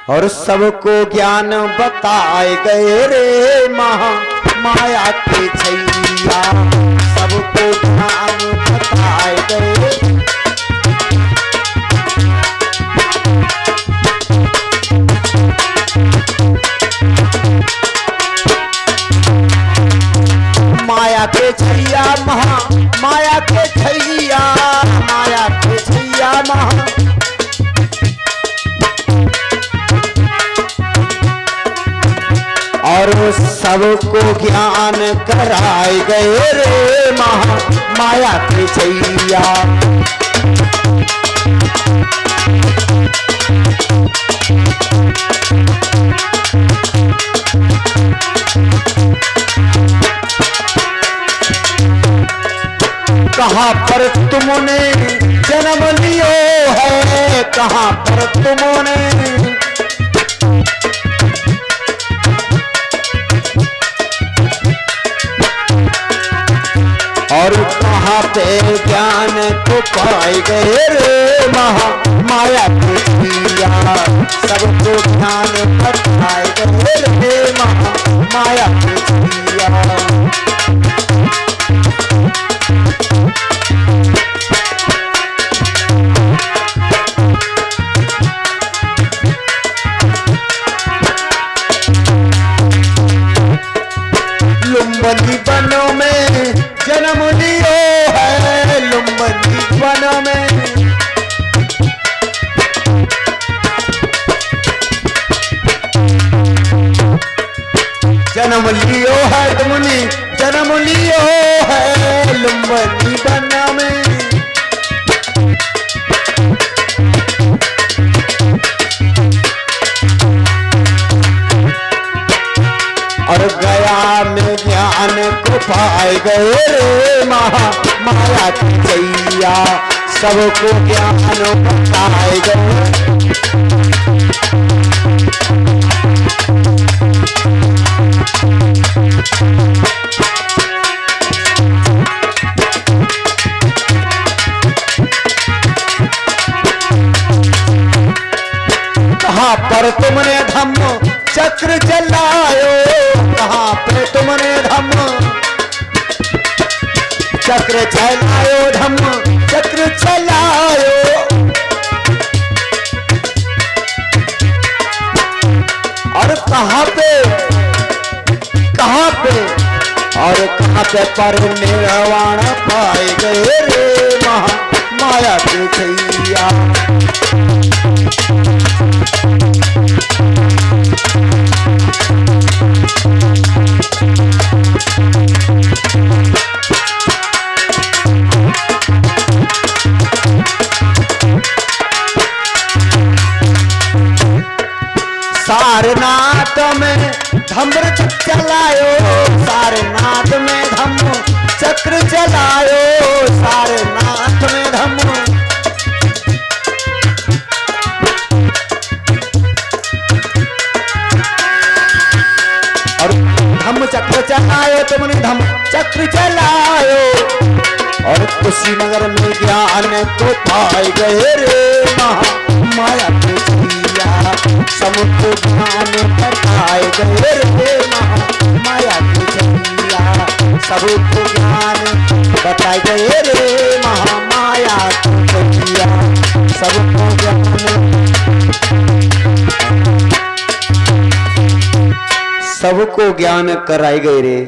और सबको ज्ञान बताए गए रे माया के छैया, सबको ज्ञान बताए गए। माया के छैया माया के छैया, माया के छैया और सबको ज्ञान कराए गए रे माया के छैया। कहाँ पर तुमने जन्म लियो है, कहाँ पर तुमने और कहाँ पे ज्ञान को पाए गए रे माया के छैया, सबको ज्ञान बताए गए रे माया के छैया। लुम्बिनी वनों में जन्म लियो है, लुम्बिनी वनों में जन्म लियो है, तुमने जन्म लियो है लुम्बिनी वनों में। और गया में ज्ञान को पाए गए रे माया की छैया, सबको ज्ञान बताए गए। कहाँ पर तुमने धम्म चक्र चलायो, कहाँ पे तुमने धम्म चक्र चलायो, धम्म चक्र चलायो। और कहाँ पे और कहाँ पे पर निर्वाण पाए गए रे माया के छैया। सारनाथ में धम्म चलायो, सारनाथ में धम्म चक्र चलायो, सारनाथ में धम्म और धम्म चक्र चलायो, तुमने धम्म चक्र चलायो। और कुशीनगर में ज्ञान को पाए गए रे माया के छैया, सबको ज्ञान बताए गए रे माया की छैया, सबको ज्ञान बताए गए रे माया की छैया, सबको ज्ञान कराए गए रे।